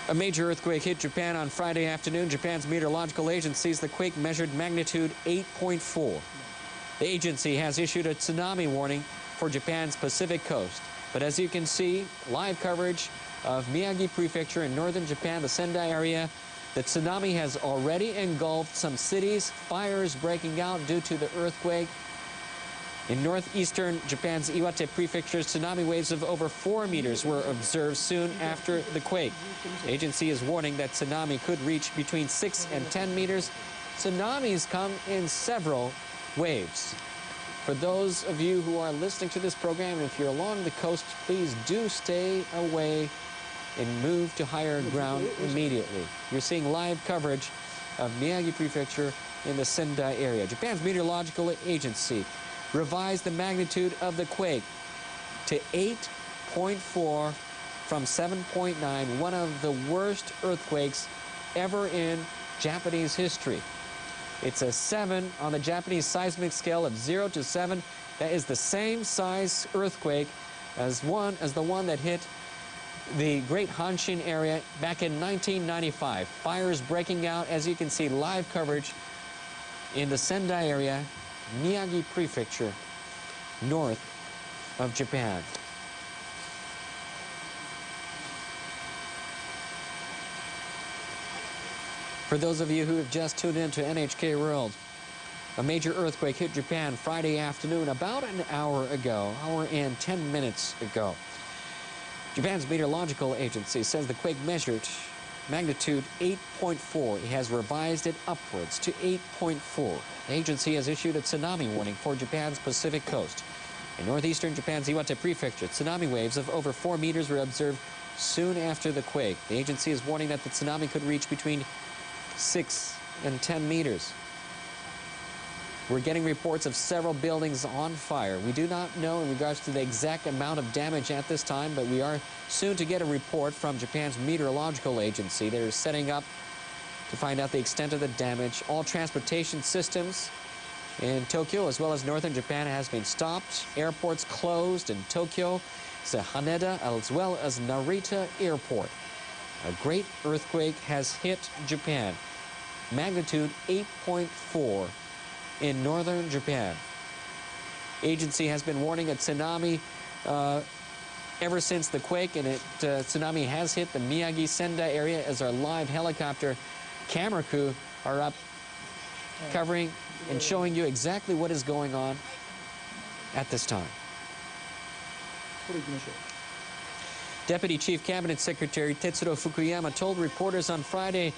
A major earthquake hit Japan on Friday afternoon. Japan's meteorological agency says the quake measured magnitude 8.4. The agency has issued a tsunami warning for Japan's Pacific coast. But as you can see, live coverage of Miyagi Prefecture in northern Japan, the Sendai area, the tsunami has already engulfed some cities, fires breaking out due to the earthquake. In northeastern Japan's Iwate Prefecture, tsunami waves of over 4 meters were observed soon after the quake. The agency is warning that tsunami could reach between 6 and 10 meters. Tsunamis come in several waves. For those of you who are listening to this program, if you're along the coast, please do stay away and move to higher ground immediately. You're seeing live coverage of Miyagi Prefecture in the Sendai area. Japan's meteorological agency revised the magnitude of the quake to 8.4 from 7.9, one of the worst earthquakes ever in Japanese history. It's a 7 on the Japanese seismic scale of 0 to 7. That is the same size earthquake as the one that hit the Great Hanshin area back in 1995. Fires breaking out, as you can see, live coverage in the Sendai area, Miyagi Prefecture, north of Japan. For those of you who have just tuned in to NHK World, a major earthquake hit Japan Friday afternoon about an hour and 10 minutes ago. Japan's meteorological agency says the quake measured magnitude 8.4. It has revised it upwards to 8.4. The agency has issued a tsunami warning for Japan's Pacific coast. In northeastern Japan's Iwate Prefecture, tsunami waves of over 4 meters were observed soon after the quake. The agency is warning that the tsunami could reach between 6 and 10 meters. We're getting reports of several buildings on fire. We do not know in regards to the exact amount of damage at this time, but we are soon to get a report from Japan's meteorological agency. They're setting up to find out the extent of the damage. All transportation systems in Tokyo as well as northern Japan has been stopped. Airports closed in Tokyo, Haneda, as well as Narita Airport. A great earthquake has hit Japan. Magnitude 8.4 in northern Japan. Agency has been warning a tsunami ever since the quake, and tsunami has hit the Miyagi Sendai area as our live helicopter camera crew are up covering and showing you exactly what is going on at this time. Deputy Chief Cabinet Secretary Tetsuro Fukuyama told reporters on Friday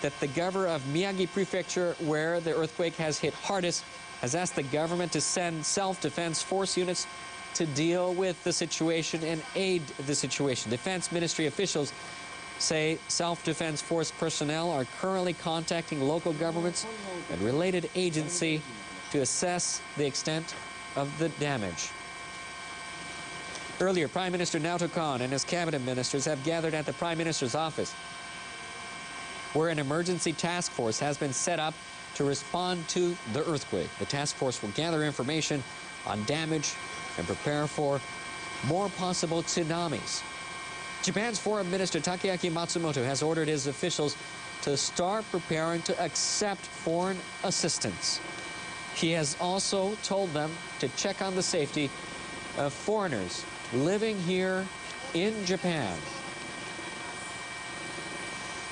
that the governor of Miyagi Prefecture, where the earthquake has hit hardest, has asked the government to send self-defense force units to deal with the situation and aid the situation. Defense Ministry officials say self-defense force personnel are currently contacting local governments and related agencies to assess the extent of the damage. Earlier, Prime Minister Naoto Kan and his cabinet ministers have gathered at the Prime Minister's office, where an emergency task force has been set up to respond to the earthquake. The task force will gather information on damage and prepare for more possible tsunamis. Japan's Foreign Minister Takeaki Matsumoto has ordered his officials to start preparing to accept foreign assistance. He has also told them to check on the safety of foreigners living here in Japan.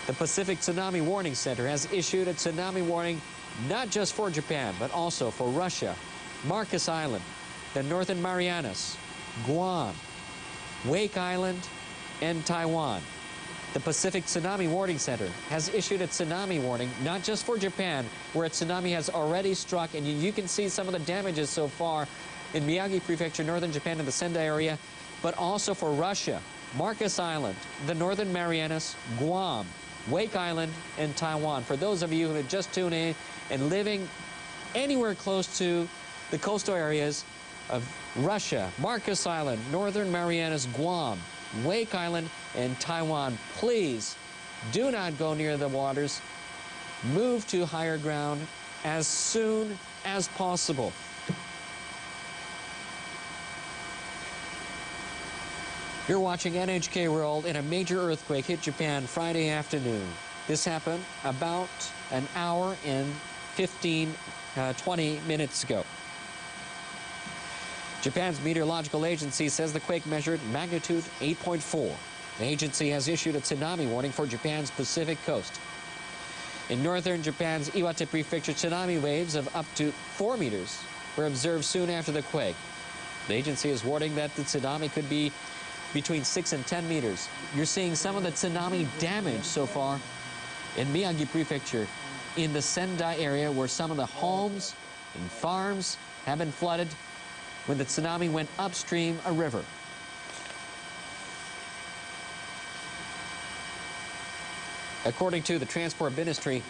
The Pacific Tsunami Warning Center has issued a tsunami warning not just for Japan, but also for Russia, Marcus Island, the Northern Marianas, Guam, Wake Island, and Taiwan. The Pacific Tsunami Warning Center has issued a tsunami warning not just for Japan, where a tsunami has already struck, and you can see some of the damages so far in Miyagi Prefecture, northern Japan, and the Sendai area, but also for Russia, Marcus Island, the Northern Marianas, Guam, Wake Island, and Taiwan. For those of you who have just tuned in and living anywhere close to the coastal areas of Russia, Marcus Island, Northern Marianas, Guam, Wake Island, and Taiwan, please do not go near the waters. Move to higher ground as soon as possible. 。 . 。 。 . 。 . 。 . 。 . 。 . 。 . 。 . 。 . 。 . 。 . 。 . 。 . 。 . 。 . 。 . 。 。 . 。 。 . 。 . 。 . 。 . 「You're watching NHK World, and a major earthquake hit Japan Friday afternoon. This happened about an hour and 20 minutes ago. Japan's meteorological agency says the quake measured magnitude 8.4. The agency has issued a tsunami warning for Japan's Pacific coast. In northern Japan's Iwate Prefecture, tsunami waves of up to 4 meters were observed soon after the quake. The agency is warning that the tsunami could be between 6 and 10 meters. You're seeing some of the tsunami damage so far in Miyagi Prefecture, in the Sendai area, where some of the homes and farms have been flooded when the tsunami went upstream a river. According to the Transport Ministry,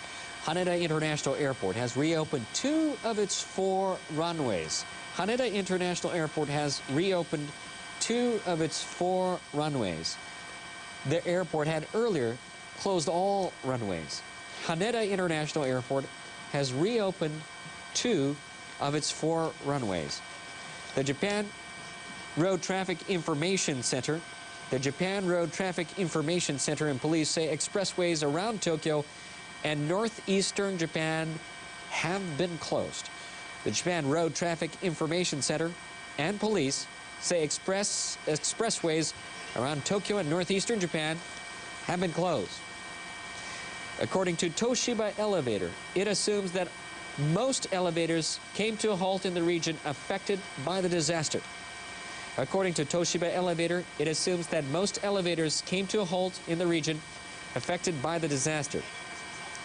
Haneda International Airport has reopened 2 of its 4 runways. Haneda International Airport has reopened 2 of its 4 runways. The airport had earlier closed all runways. Haneda International Airport has reopened 2 of its 4 runways. The Japan Road Traffic Information Center and police say expressways around Tokyo and northeastern Japan have been closed. The Japan Road Traffic Information Center and police say expressways around Tokyo and northeastern Japan have been closed. According to Toshiba Elevator, it assumes that most elevators came to a halt in the region affected by the disaster. According to Toshiba Elevator, it assumes that most elevators came to a halt in the region affected by the disaster.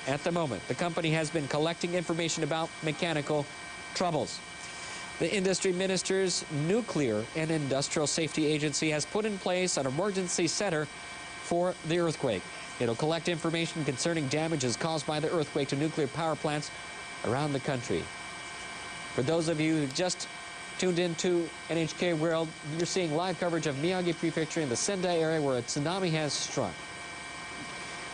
At the moment, the company has been collecting information about mechanical troubles. The Industry Minister's Nuclear and Industrial Safety Agency has put in place an emergency center for the earthquake. It'll collect information concerning damages caused by the earthquake to nuclear power plants around the country. For those of you who just tuned into NHK World, you're seeing live coverage of Miyagi Prefecture in the Sendai area where a tsunami has struck.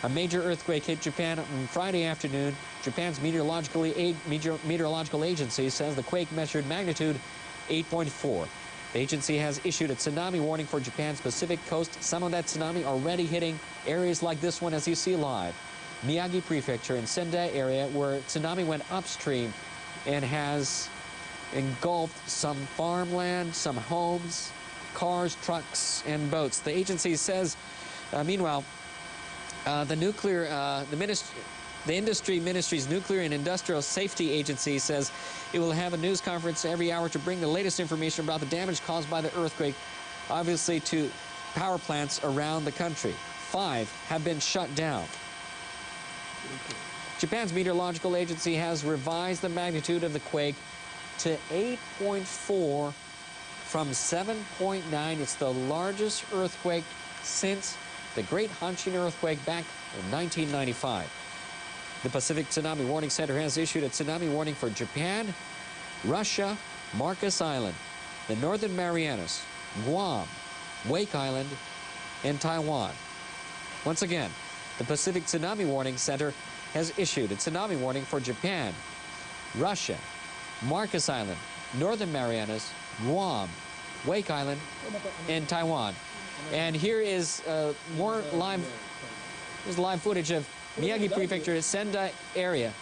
A major earthquake hit Japan on Friday afternoon. Japan's meteorological agency says the quake measured magnitude 8.4. The agency has issued a tsunami warning for Japan's Pacific coast. Some of that tsunami already hitting areas like this one, as you see live. Miyagi Prefecture in Sendai area, where tsunami went upstream and has engulfed some farmland, some homes, cars, trucks, and boats. The agency says, meanwhile, the Industry Ministry's Nuclear and Industrial Safety Agency says it will have a news conference every hour to bring the latest information about the damage caused by the earthquake, obviously to power plants around the country. 5 have been shut down. Japan's meteorological agency has revised the magnitude of the quake to 8.4 from 7.9. It's the largest earthquake since the Great Hanshin earthquake back in 1995. The Pacific Tsunami Warning Center has issued a tsunami warning for Japan, Russia, Marcus Island, the Northern Marianas, Guam, Wake Island, and Taiwan. Once again, the Pacific Tsunami Warning Center has issued a tsunami warning for Japan, Russia, Marcus Island, Northern Marianas, Guam, Wake Island, and Taiwan. And here is more live footage of Miyagi Prefecture, Sendai area.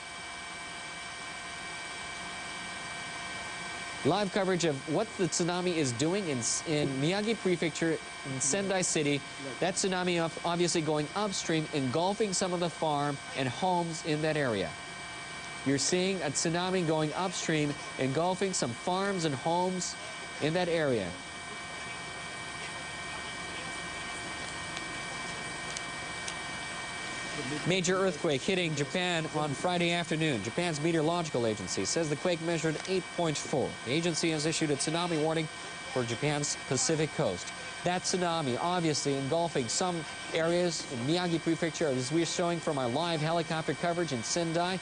Live coverage of what the tsunami is doing in Miyagi Prefecture in Sendai City. That tsunami obviously going upstream, engulfing some of the farm and homes in that area. You're seeing a tsunami going upstream, engulfing some farms and homes in that area. Major earthquake hitting Japan on Friday afternoon. Japan's meteorological agency says the quake measured 8.4. The agency has issued a tsunami warning for Japan's Pacific coast. That tsunami obviously engulfing some areas in Miyagi Prefecture, as we're showing from our live helicopter coverage in Sendai.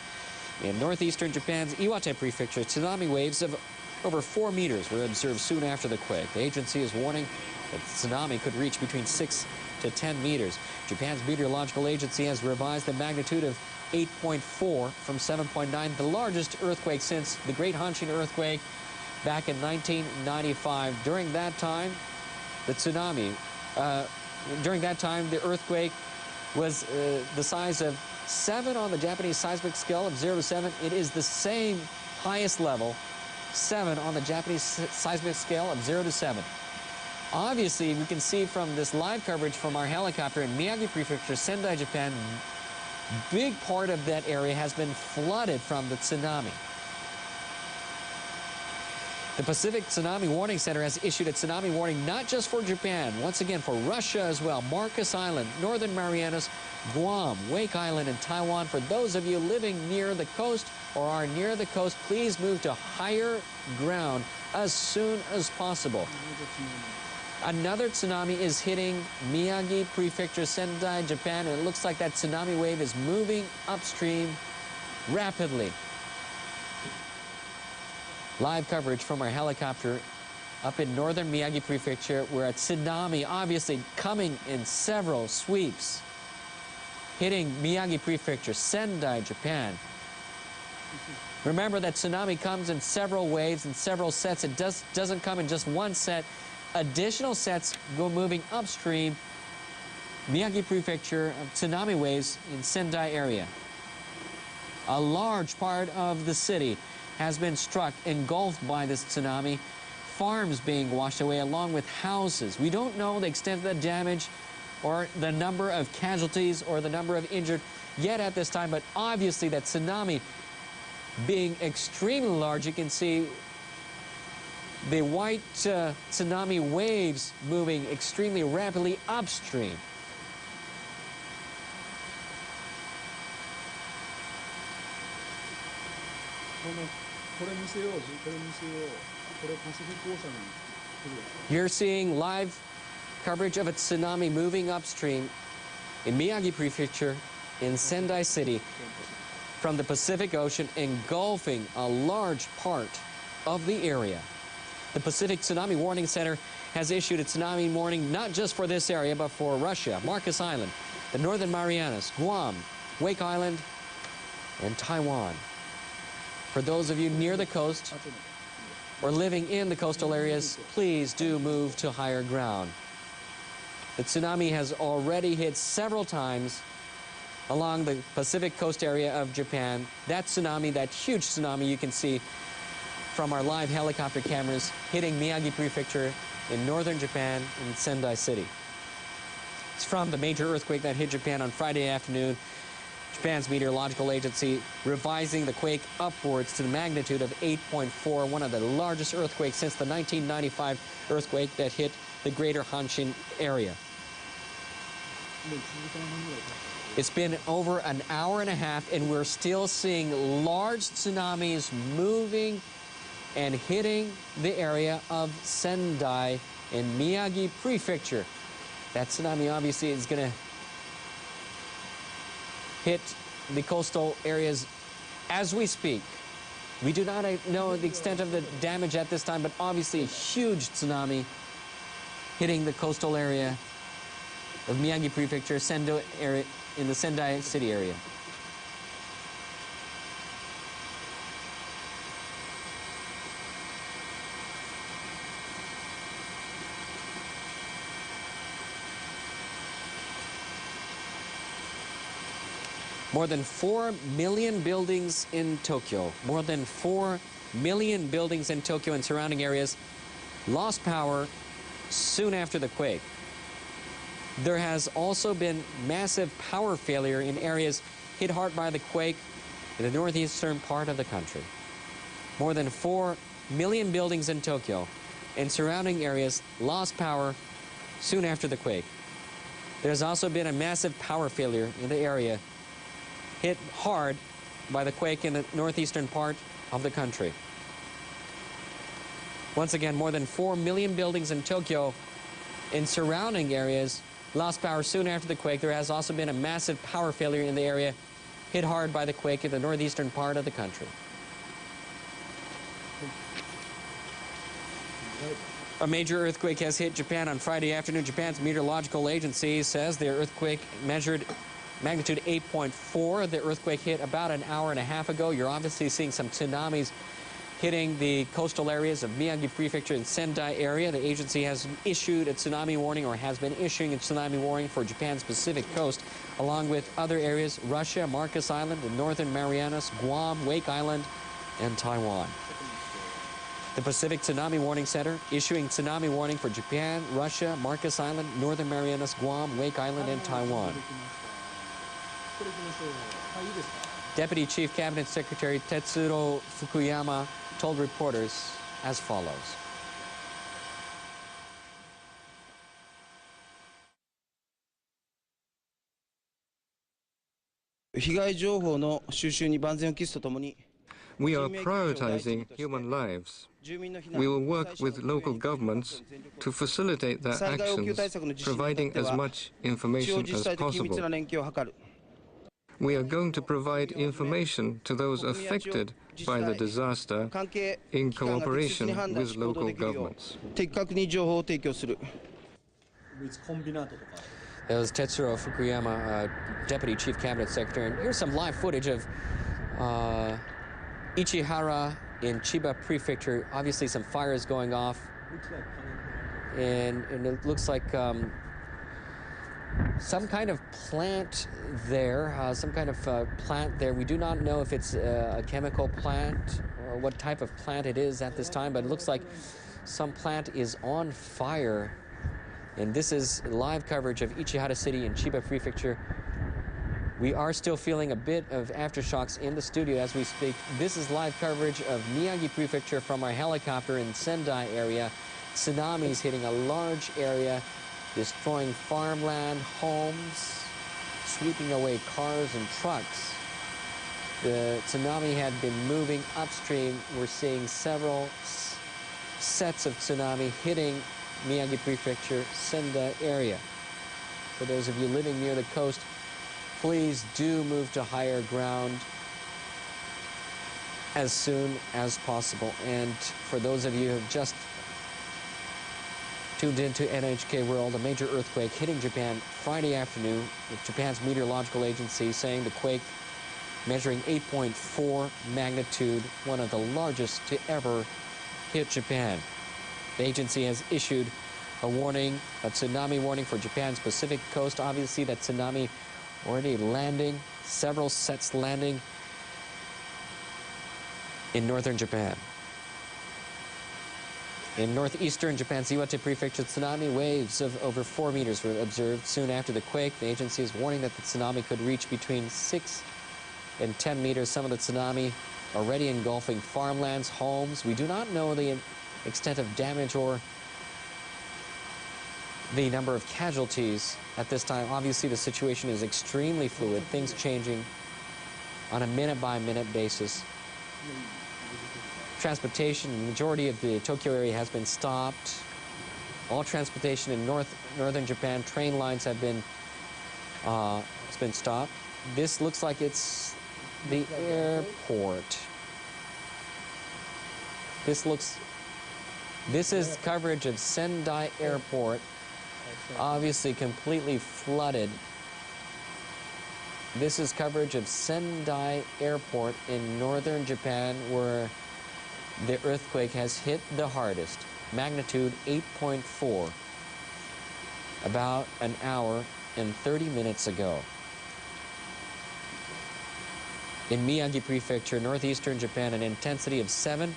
In northeastern Japan's Iwate Prefecture, tsunami waves of over 4 meters were observed soon after the quake. The agency is warning that the tsunami could reach between 6 to 10 meters. Japan's meteorological agency has revised the magnitude of 8.4 from 7.9, the largest earthquake since the Great Hanshin earthquake back in 1995. During that time, the tsunami During that time, the earthquake was the size of 7 on the Japanese seismic scale of 0 to 7. It is the same highest level, 7 on the Japanese seismic scale of 0 to 7. Obviously, we can see from this live coverage from our helicopter in Miyagi Prefecture, Sendai, Japan, big part of that area has been flooded from the tsunami. The Pacific Tsunami Warning Center has issued a tsunami warning not just for Japan, once again for Russia as well, Marcus Island, Northern Marianas, Guam, Wake Island, and Taiwan. For those of you living near the coast or are near the coast, please move to higher ground as soon as possible. Another tsunami is hitting Miyagi Prefecture, Sendai, Japan, and it looks like that tsunami wave is moving upstream rapidly. Live coverage from our helicopter up in northern Miyagi Prefecture, where a tsunami obviously coming in several sweeps, hitting Miyagi Prefecture, Sendai, Japan. Remember that tsunami comes in several waves and several sets. It doesn't come in just one set. Additional sets go moving upstream Miyagi Prefecture of tsunami waves in Sendai area. A large part of the city has been struck, engulfed by this tsunami. Farms being washed away along with houses. We don't know the extent of the damage or the number of casualties or the number of injured yet at this time, but obviously that tsunami being extremely large, you can see the white tsunami waves moving extremely rapidly upstream. You're seeing live coverage of a tsunami moving upstream in Miyagi Prefecture in Sendai City from the Pacific Ocean, engulfing a large part of the area. The Pacific Tsunami Warning Center has issued a tsunami warning not just for this area, but for Russia, Marcus Island, the Northern Marianas, Guam, Wake Island, and Taiwan. For those of you near the coast or living in the coastal areas, please do move to higher ground. The tsunami has already hit several times along the Pacific coast area of Japan. That tsunami, that huge tsunami you can see from our live helicopter cameras hitting Miyagi Prefecture in northern Japan in Sendai City. It's from the major earthquake that hit Japan on Friday afternoon. Japan's meteorological agency revising the quake upwards to the magnitude of 8.4, one of the largest earthquakes since the 1995 earthquake that hit the greater Hanshin area. It's been over an hour and a half, and we're still seeing large tsunamis moving and hitting the area of Sendai in Miyagi Prefecture. That tsunami obviously is going to hit the coastal areas as we speak. We do not know the extent of the damage at this time, but obviously a huge tsunami hitting the coastal area of Miyagi Prefecture, Sendo area, in the Sendai City area. More than 4 million buildings in Tokyo, more than 4 million buildings in Tokyo and surrounding areas lost power soon after the quake. There has also been massive power failure in areas hit hard by the quake in the northeastern part of the country. More than 4 million buildings in Tokyo and surrounding areas lost power soon after the quake. There's also been a massive power failure in the area hit hard by the quake in the northeastern part of the country. Once again, more than 4 million buildings in Tokyo and surrounding areas lost power soon after the quake. There has also been a massive power failure in the area hit hard by the quake in the northeastern part of the country. A major earthquake has hit Japan on Friday afternoon. Japan's meteorological agency says the earthquake measured magnitude 8.4. The earthquake hit about an hour and a half ago. You're obviously seeing some tsunamis hitting the coastal areas of Miyagi Prefecture and Sendai area. The agency has issued a tsunami warning, or has been issuing a tsunami warning for Japan's Pacific coast, along with other areas: Russia, Marcus Island, the Northern Marianas, Guam, Wake Island, and Taiwan. The Pacific Tsunami Warning Center issuing tsunami warning for Japan, Russia, Marcus Island, Northern Marianas, Guam, Wake Island, and Taiwan. Deputy Chief Cabinet Secretary Tetsuro Fukuyama told reporters as follows. 被害情報の収集に万全を期すとともに We are prioritizing human lives. We will work with local governments to facilitate their actions, providing as much information as possible. We are going to provide information to those affected by the disaster in cooperation with local governments. That was Tetsuro Fukuyama, Deputy Chief Cabinet Secretary. And here's some live footage of Ichihara in Chiba Prefecture. Obviously some fires going off. And it looks like some kind of plant there, We do not know if it's a chemical plant or what type of plant it is at this time, but it looks like some plant is on fire. And this is live coverage of Ichihara City in Chiba Prefecture. We are still feeling a bit of aftershocks in the studio as we speak. This is live coverage of Miyagi Prefecture from our helicopter in Sendai area. Tsunamis hitting a large area, destroying farmland, homes, sweeping away cars and trucks. The tsunami had been moving upstream. We're seeing several sets of tsunami hitting Miyagi Prefecture, Sendai area. For those of you living near the coast, please do move to higher ground as soon as possible. And for those of you who have just tuned into NHK World, a major earthquake hitting Japan Friday afternoon, with Japan's meteorological agency saying the quake measuring 8.4 magnitude, one of the largest to ever hit Japan. The agency has issued a warning, a tsunami warning for Japan's Pacific coast. Obviously, that tsunami already landing, several sets landing in northern Japan. In northeastern Japan's Iwate Prefecture, tsunami waves of over 4 meters were observed soon after the quake. The agency is warning that the tsunami could reach between 6 and 10 meters. Some of the tsunami already engulfing farmlands, homes. We do not know the extent of damage or the number of casualties at this time. Obviously, the situation is extremely fluid, things changing on a minute-by-minute basis. Transportation, the majority of the Tokyo area has been stopped. All transportation in northern Japan, train lines have been stopped. This looks like it's the airport. This is coverage of Sendai Airport, obviously completely flooded. This is coverage of Sendai Airport in northern Japan, where the earthquake has hit the hardest, magnitude 8.4, about an hour and 30 minutes ago. In Miyagi Prefecture, northeastern Japan, an intensity of 7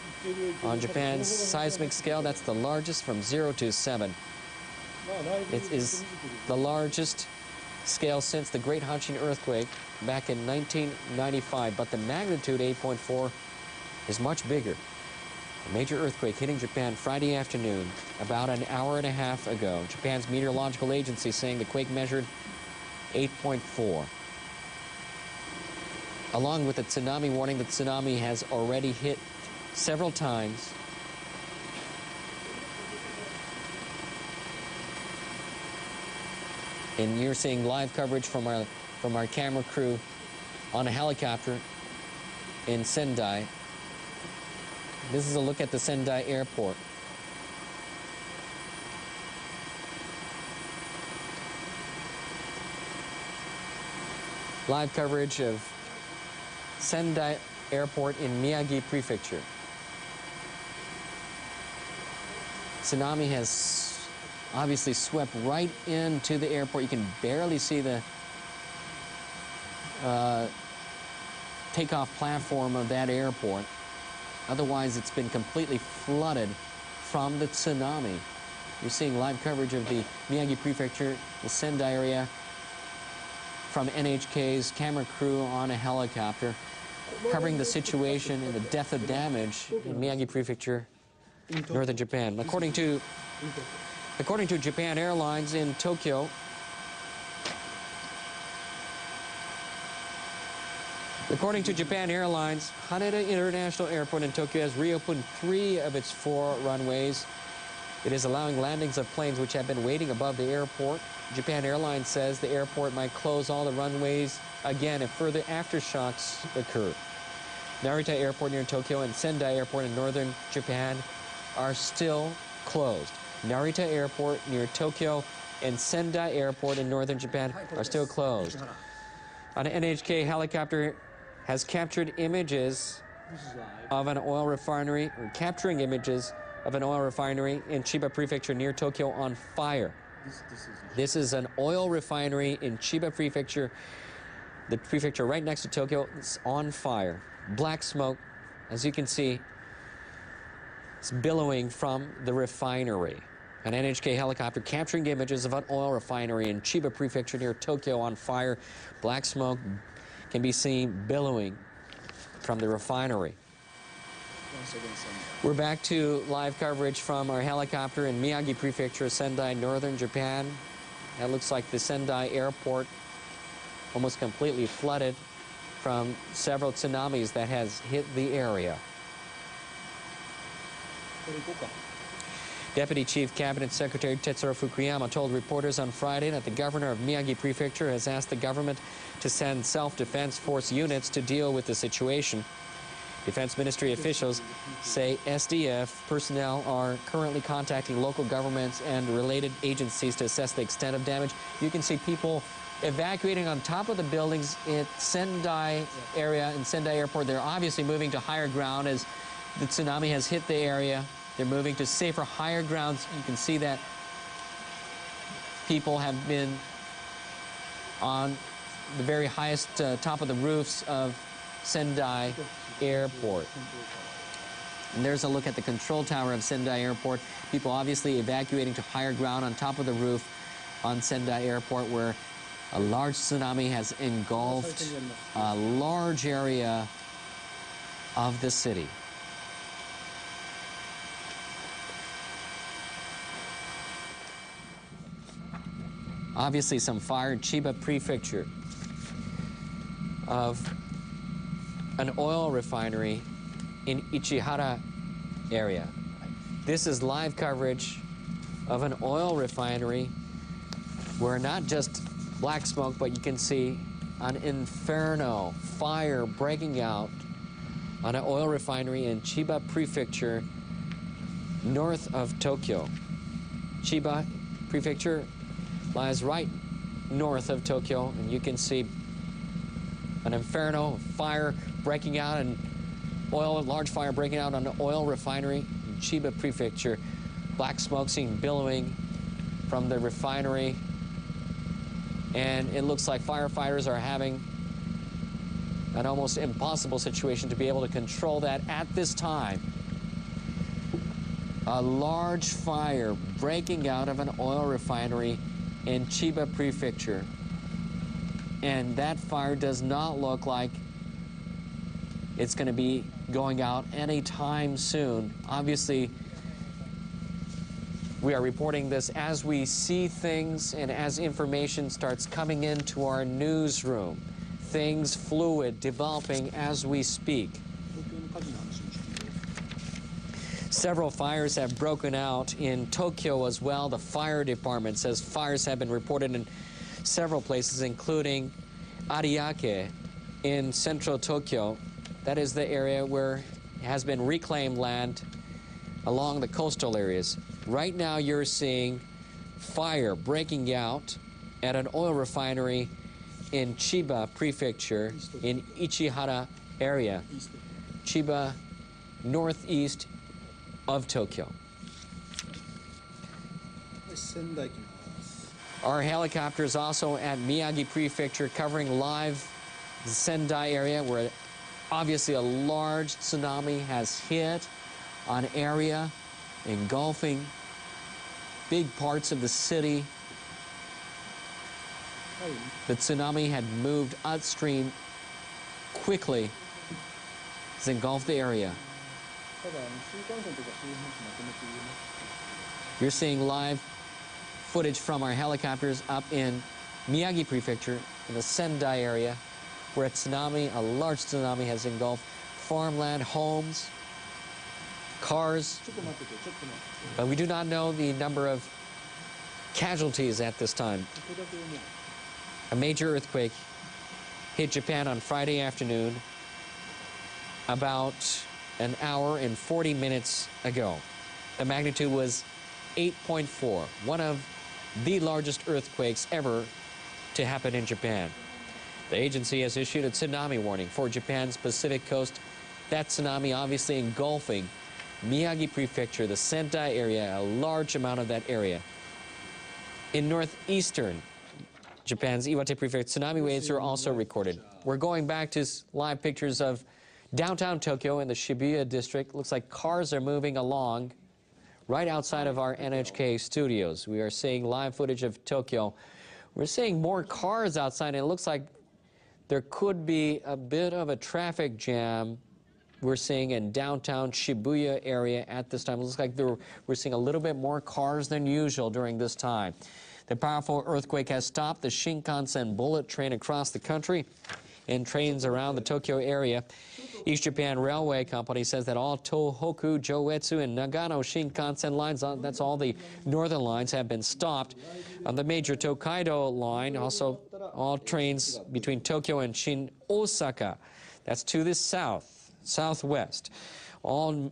on Japan's seismic scale. That's the largest from 0 to 7. It is the largest scale since the Great Hanshin earthquake back in 1995, but the magnitude 8.4 is much bigger. A major earthquake hitting Japan Friday afternoon, about an hour and a half ago. Japan's meteorological agency saying the quake measured 8.4. Along with the tsunami warning, the tsunami has already hit several times. And you're seeing live coverage from our camera crew on a helicopter in Sendai. This is a look at the Sendai airport. Live coverage of Sendai Airport in Miyagi Prefecture. Tsunami has obviously swept right into the airport. You can barely see the takeoff platform of that airport. Otherwise, it's been completely flooded from the tsunami. You're seeing live coverage of the Miyagi Prefecture, the Sendai area, from NHK's camera crew on a helicopter, covering the situation and the depth of damage in Miyagi Prefecture, northern Japan. According to Japan Airlines in Tokyo, Haneda International Airport in Tokyo has reopened 3 of its 4 runways. It is allowing landings of planes which have been waiting above the airport. Japan Airlines says the airport might close all the runways again if further aftershocks occur. Narita Airport near Tokyo and Sendai Airport in northern Japan are still closed. Narita Airport near Tokyo and Sendai Airport in northern Japan are still closed. An NHK helicopter has captured images of an oil refinery, or capturing images of an oil refinery in Chiba Prefecture near Tokyo on fire. This is an oil refinery in Chiba Prefecture, the prefecture right next to Tokyo. It's on fire. Black smoke, as you can see, it's billowing from the refinery. An NHK helicopter capturing images of an oil refinery in Chiba Prefecture near Tokyo on fire. Black smoke can be seen billowing from the refinery. We're back to live coverage from our helicopter in Miyagi Prefecture, Sendai, northern Japan. That looks like the Sendai airport almost completely flooded from several tsunamis that has hit the area. Deputy Chief Cabinet Secretary Tetsuro Fukuyama told reporters on Friday that the governor of Miyagi Prefecture has asked the government to send self-defense force units to deal with the situation. Defense Ministry officials say SDF personnel are currently contacting local governments and related agencies to assess the extent of damage. You can see people evacuating on top of the buildings in Sendai area, in Sendai Airport. They're obviously moving to higher ground as the tsunami has hit the area. They're moving to safer, higher grounds. You can see that people have been on the very highest top of the roofs of Sendai Airport. And there's a look at the control tower of Sendai Airport. People obviously evacuating to higher ground on top of the roof on Sendai Airport, where a large tsunami has engulfed a large area of the city. Obviously some fire in Chiba Prefecture of an oil refinery in Ichihara area. This is live coverage of an oil refinery where not just black smoke, but you can see an inferno, fire breaking out on an oil refinery in Chiba Prefecture north of Tokyo. Chiba Prefecture lies right north of Tokyo, and you can see an inferno, fire breaking out, and large fire breaking out on an oil refinery in Chiba Prefecture. Black smoke seen billowing from the refinery, and it looks like firefighters are having an almost impossible situation to be able to control that at this time. A large fire breaking out of an oil refinery in Chiba Prefecture. And that fire does not look like it's going to be going out anytime soon. Obviously, we are reporting this as we see things and as information starts coming into our newsroom. Things fluid, developing as we speak. Several fires have broken out in Tokyo as well. The fire department says fires have been reported in several places, including Ariake in central Tokyo. That is the area where has been reclaimed land along the coastal areas. Right now you're seeing fire breaking out at an oil refinery in Chiba Prefecture in Ichihara area. Chiba, northeast of Tokyo. Our helicopters also at Miyagi Prefecture covering live the Sendai area where obviously a large tsunami has hit an area engulfing big parts of the city. The tsunami had moved upstream quickly. It's engulfed the area. You're seeing live footage from our helicopters up in Miyagi Prefecture in the Sendai area where a large tsunami has engulfed farmland, homes, cars. But we do not know the number of casualties at this time. A major earthquake hit Japan on Friday afternoon about an hour and 40 minutes ago. The magnitude was 8.4, one of the largest earthquakes ever to happen in Japan. The agency has issued a tsunami warning for Japan's Pacific coast. That tsunami obviously engulfing Miyagi Prefecture, the Sendai area, a large amount of that area. In northeastern Japan's Iwate Prefecture, tsunami waves are also recorded. We're going back to live pictures of downtown Tokyo in the Shibuya district. Looks like cars are moving along right outside of our NHK studios. We are seeing live footage of Tokyo. We're seeing more cars outside, and it looks like there could be a bit of a traffic jam we're seeing in downtown Shibuya area at this time. It looks like we're seeing a little bit more cars than usual during this time. The powerful earthquake has stopped the Shinkansen bullet train across the country and trains around the Tokyo area. East Japan Railway Company says that all Tohoku, Joetsu, and Nagano Shinkansen lines, that's all the northern lines, have been stopped. On the major Tokaido line, also all trains between Tokyo and Shin Osaka, that's to the southwest. All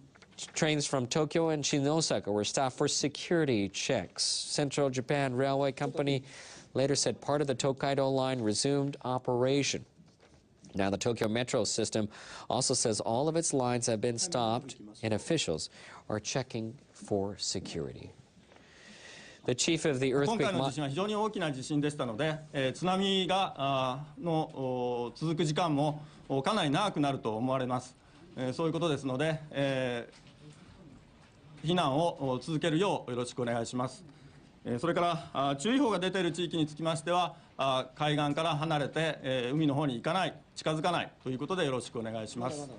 trains from Tokyo and Shin Osaka were stopped for security checks. Central Japan Railway Company later said part of the Tokaido line resumed operation. Now, the Tokyo Metro system also says all of its lines have been stopped and officials are checking for security. The chief of the earthquake... 今回の地震は非常に大きな地震でしたので、津波の続く時間もかなり長くなると思われます。そういうことですので、避難を続けるようよろしくお願いします。それから注意報が出ている地域につきましては、海岸から離れて海の方に行かない、近づかないということでよろしくお願いします。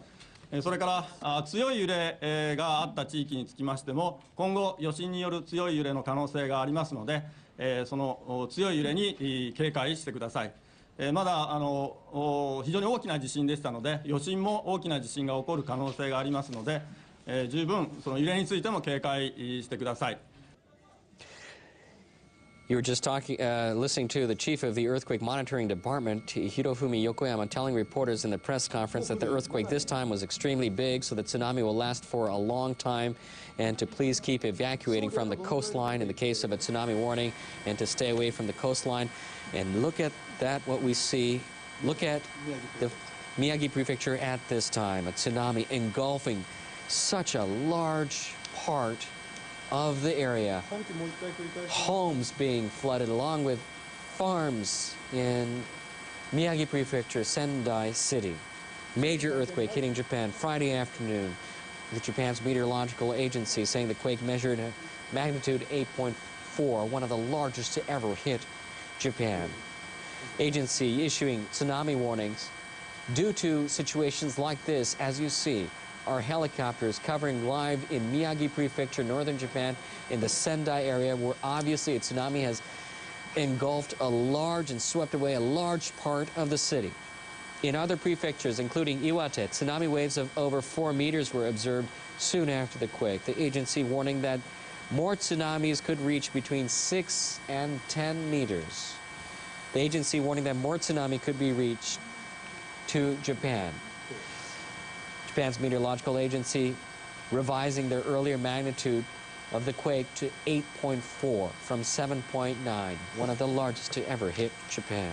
それから強い揺れがあった地域につきましても、今後余震による強い揺れの可能性がありますので、その強い揺れに警戒してください。まだ非常に大きな地震でしたので、余震も大きな地震が起こる可能性がありますので、十分その揺れについても警戒してください。You were just listening to the chief of the Earthquake Monitoring Department, Hirofumi Yokoyama, telling reporters in the press conference that the earthquake this time was extremely big, so the tsunami will last for a long time, and to please keep evacuating from the coastline in the case of a tsunami warning, and to stay away from the coastline. And look at that, what we see. Look at the Miyagi Prefecture at this time, a tsunami engulfing such a large part of the area. Homes being flooded along with farms in Miyagi Prefecture, Sendai City. Major earthquake hitting Japan Friday afternoon. With Japan's meteorological agency saying the quake measured a magnitude 8.4, one of the largest to ever hit Japan. Agency issuing tsunami warnings due to situations like this, as you see. Our helicopters covering live in Miyagi Prefecture, northern Japan, in the Sendai area, where obviously a tsunami has engulfed a large and swept away a large part of the city. In other prefectures, including Iwate, tsunami waves of over 4 meters were observed soon after the quake. The agency warning that more tsunamis could reach between 6 and 10 meters. The agency warning that more tsunami could be reached to Japan. Japan's meteorological agency revising their earlier magnitude of the quake to 8.4 from 7.9, one of the largest to ever hit Japan.